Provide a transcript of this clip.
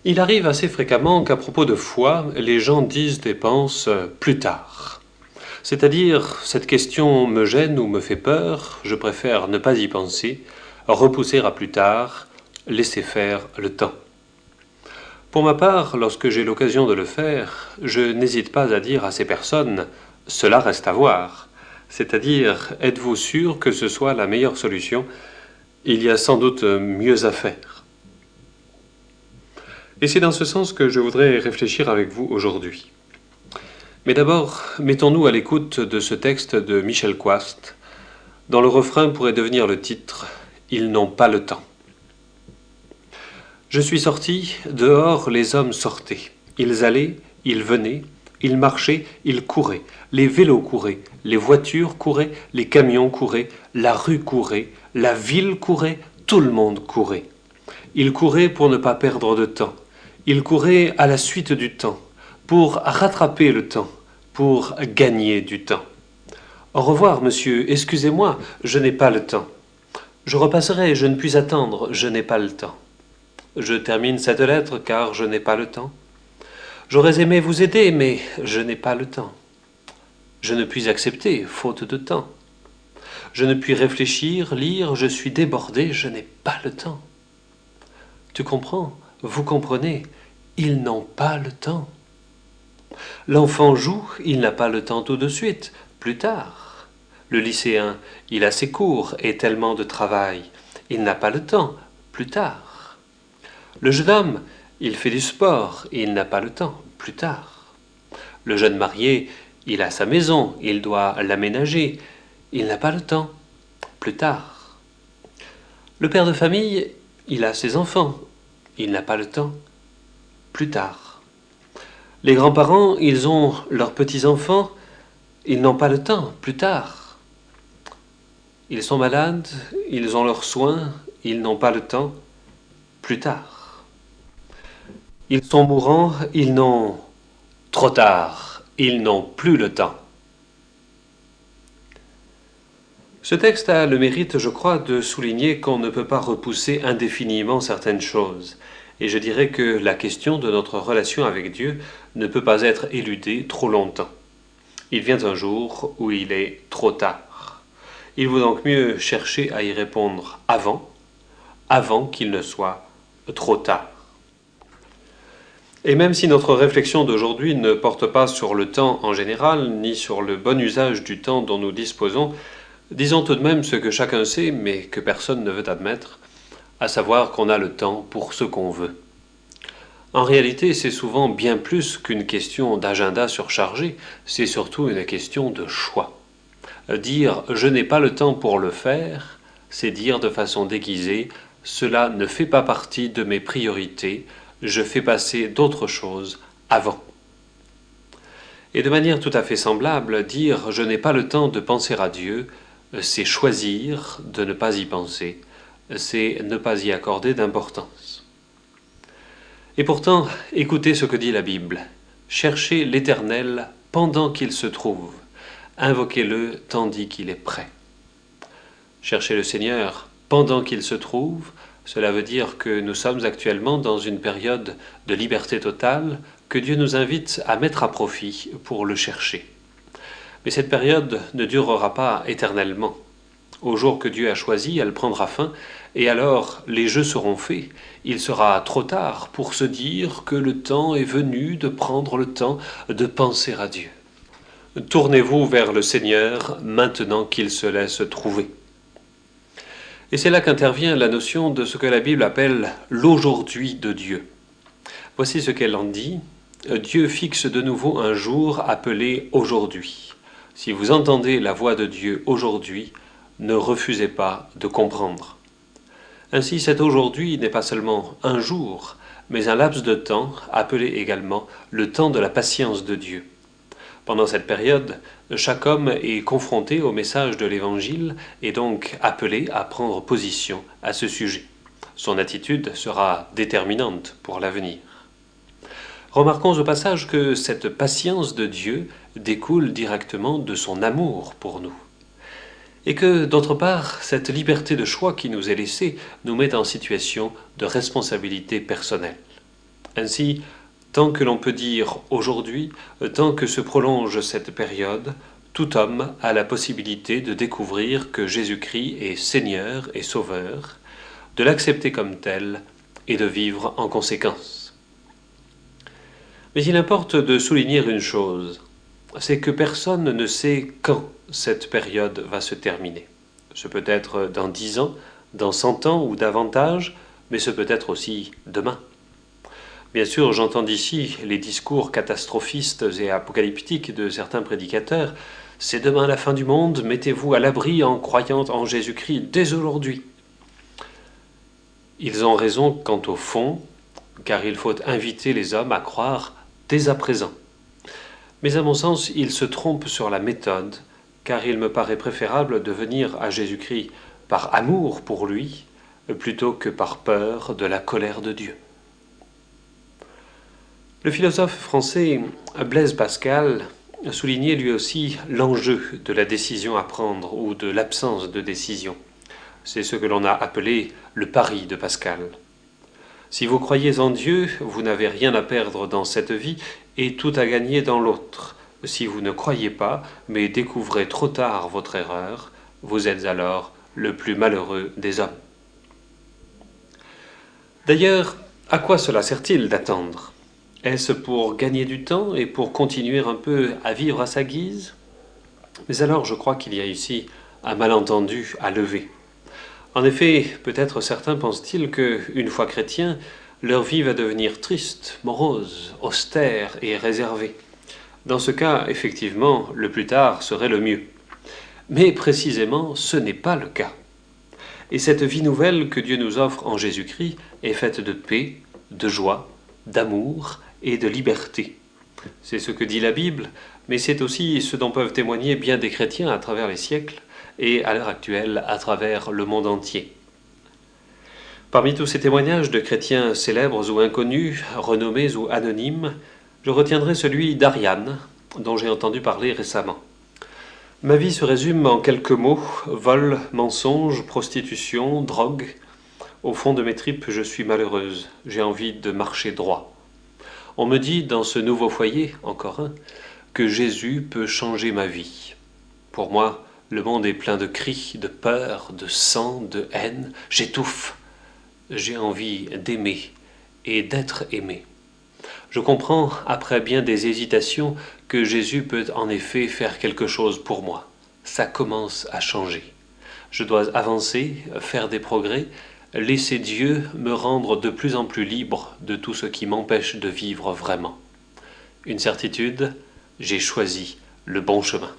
Il arrive assez fréquemment qu'à propos de foi, les gens disent et pensent « plus tard ». C'est-à-dire, cette question me gêne ou me fait peur, je préfère ne pas y penser, repousser à plus tard, laisser faire le temps. Pour ma part, lorsque j'ai l'occasion de le faire, je n'hésite pas à dire à ces personnes « cela reste à voir ». C'est-à-dire, êtes-vous sûr que ce soit la meilleure solution? Il y a sans doute mieux à faire. Et c'est dans ce sens que je voudrais réfléchir avec vous aujourd'hui. Mais d'abord, mettons-nous à l'écoute de ce texte de Michel Coast, dont le refrain pourrait devenir le titre « Ils n'ont pas le temps ». Je suis sorti, dehors les hommes sortaient. Ils allaient, ils venaient, ils marchaient, ils couraient. Les vélos couraient, les voitures couraient, les camions couraient, la rue courait, la ville courait, tout le monde courait. Ils couraient pour ne pas perdre de temps. Ils couraient à la suite du temps, pour rattraper le temps, pour gagner du temps. Au revoir, monsieur, excusez-moi, je n'ai pas le temps. Je repasserai, je ne puis attendre, je n'ai pas le temps. Je termine cette lettre car je n'ai pas le temps. J'aurais aimé vous aider, mais je n'ai pas le temps. Je ne puis accepter, faute de temps. Je ne puis réfléchir, lire, je suis débordé, je n'ai pas le temps. Tu comprends, vous comprenez, ils n'ont pas le temps. L'enfant joue, il n'a pas le temps tout de suite, plus tard. Le lycéen, il a ses cours et tellement de travail, il n'a pas le temps, plus tard. Le jeune homme, il fait du sport, il n'a pas le temps, plus tard. Le jeune marié, il a sa maison, il doit l'aménager, il n'a pas le temps, plus tard. Le père de famille, il a ses enfants, il n'a pas le temps, plus tard. Les grands-parents, ils ont leurs petits-enfants, ils n'ont pas le temps, plus tard. Ils sont malades, ils ont leurs soins, ils n'ont pas le temps, plus tard. Ils sont mourants, ils n'ont... Trop tard, ils n'ont plus le temps. Ce texte a le mérite, je crois, de souligner qu'on ne peut pas repousser indéfiniment certaines choses. Et je dirais que la question de notre relation avec Dieu ne peut pas être éludée trop longtemps. Il vient un jour où il est trop tard. Il vaut donc mieux chercher à y répondre avant qu'il ne soit trop tard. Et même si notre réflexion d'aujourd'hui ne porte pas sur le temps en général, ni sur le bon usage du temps dont nous disposons, disons tout de même ce que chacun sait, mais que personne ne veut admettre, à savoir qu'on a le temps pour ce qu'on veut. En réalité, c'est souvent bien plus qu'une question d'agenda surchargé, c'est surtout une question de choix. Dire « je n'ai pas le temps pour le faire », c'est dire de façon déguisée « cela ne fait pas partie de mes priorités », je fais passer d'autres choses avant. Et de manière tout à fait semblable, dire « je n'ai pas le temps de penser à Dieu », c'est choisir de ne pas y penser, c'est ne pas y accorder d'importance. Et pourtant, écoutez ce que dit la Bible. Cherchez l'Éternel pendant qu'il se trouve, invoquez-le tandis qu'il est prêt. Cherchez le Seigneur pendant qu'il se trouve, cela veut dire que nous sommes actuellement dans une période de liberté totale que Dieu nous invite à mettre à profit pour le chercher. Mais cette période ne durera pas éternellement. Au jour que Dieu a choisi, elle prendra fin, et alors les jeux seront faits. Il sera trop tard pour se dire que le temps est venu de prendre le temps de penser à Dieu. Tournez-vous vers le Seigneur maintenant qu'il se laisse trouver. Et c'est là qu'intervient la notion de ce que la Bible appelle l'aujourd'hui de Dieu. Voici ce qu'elle en dit. Dieu fixe de nouveau un jour appelé aujourd'hui. Si vous entendez la voix de Dieu aujourd'hui, ne refusez pas de comprendre. Ainsi, cet aujourd'hui n'est pas seulement un jour, mais un laps de temps appelé également le temps de la patience de Dieu. Pendant cette période, chaque homme est confronté au message de l'Évangile et donc appelé à prendre position à ce sujet. Son attitude sera déterminante pour l'avenir. Remarquons au passage que cette patience de Dieu découle directement de son amour pour nous. Et que, d'autre part, cette liberté de choix qui nous est laissée nous met en situation de responsabilité personnelle. Ainsi, tant que l'on peut dire aujourd'hui, tant que se prolonge cette période, tout homme a la possibilité de découvrir que Jésus-Christ est Seigneur et Sauveur, de l'accepter comme tel et de vivre en conséquence. Mais il importe de souligner une chose, c'est que personne ne sait quand cette période va se terminer. Ce peut être dans 10 ans, dans 100 ans ou davantage, mais ce peut être aussi demain. Bien sûr, j'entends d'ici les discours catastrophistes et apocalyptiques de certains prédicateurs. C'est demain la fin du monde, mettez-vous à l'abri en croyant en Jésus-Christ dès aujourd'hui. Ils ont raison quant au fond, car il faut inviter les hommes à croire dès à présent. Mais à mon sens, ils se trompent sur la méthode, car il me paraît préférable de venir à Jésus-Christ par amour pour lui, plutôt que par peur de la colère de Dieu. Le philosophe français Blaise Pascal soulignait lui aussi l'enjeu de la décision à prendre ou de l'absence de décision. C'est ce que l'on a appelé le pari de Pascal. Si vous croyez en Dieu, vous n'avez rien à perdre dans cette vie et tout à gagner dans l'autre. Si vous ne croyez pas, mais découvrez trop tard votre erreur, vous êtes alors le plus malheureux des hommes. D'ailleurs, à quoi cela sert-il d'attendre ? Est-ce pour gagner du temps et pour continuer un peu à vivre à sa guise ? Mais alors je crois qu'il y a ici un malentendu à lever. En effet, peut-être certains pensent-ils qu'une fois chrétiens, leur vie va devenir triste, morose, austère et réservée. Dans ce cas, effectivement, le plus tard serait le mieux. Mais précisément, ce n'est pas le cas. Et cette vie nouvelle que Dieu nous offre en Jésus-Christ est faite de paix, de joie, d'amour et de liberté. C'est ce que dit la Bible, mais c'est aussi ce dont peuvent témoigner bien des chrétiens à travers les siècles et à l'heure actuelle à travers le monde entier. Parmi tous ces témoignages de chrétiens célèbres ou inconnus, renommés ou anonymes, je retiendrai celui d'Ariane, dont j'ai entendu parler récemment. Ma vie se résume en quelques mots: vol, mensonge, prostitution, drogue. Au fond de mes tripes, je suis malheureuse, j'ai envie de marcher droit. On me dit dans ce nouveau foyer, encore un, que Jésus peut changer ma vie. Pour moi, le monde est plein de cris, de peur, de sang, de haine. J'étouffe. J'ai envie d'aimer et d'être aimé. Je comprends, après bien des hésitations, que Jésus peut en effet faire quelque chose pour moi. Ça commence à changer. Je dois avancer, faire des progrès, laisser Dieu me rendre de plus en plus libre de tout ce qui m'empêche de vivre vraiment. Une certitude, j'ai choisi le bon chemin.